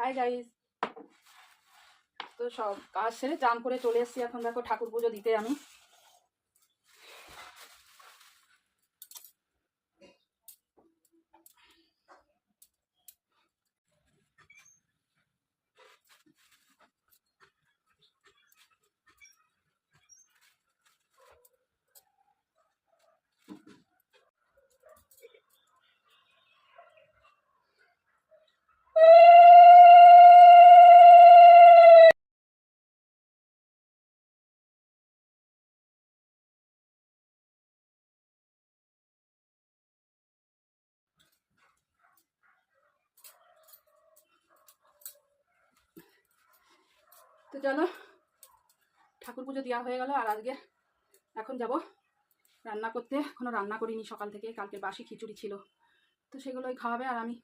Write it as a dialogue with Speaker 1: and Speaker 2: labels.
Speaker 1: Hi guys. তো সব কাজ সেরে চান করে চলে এসেছি। এখন দেখো ঠাকুর পুজো দিতে আমি। তো চলো, ঠাকুর পুজো দেওয়া হয়ে গেল। আর আজকে এখন যাব রান্না করতে। এখনো রান্না করিনি, সকাল থেকে কালকে বাসি খিচুড়ি ছিল, তো সেগুলোই খাওয়াবে। আর আমি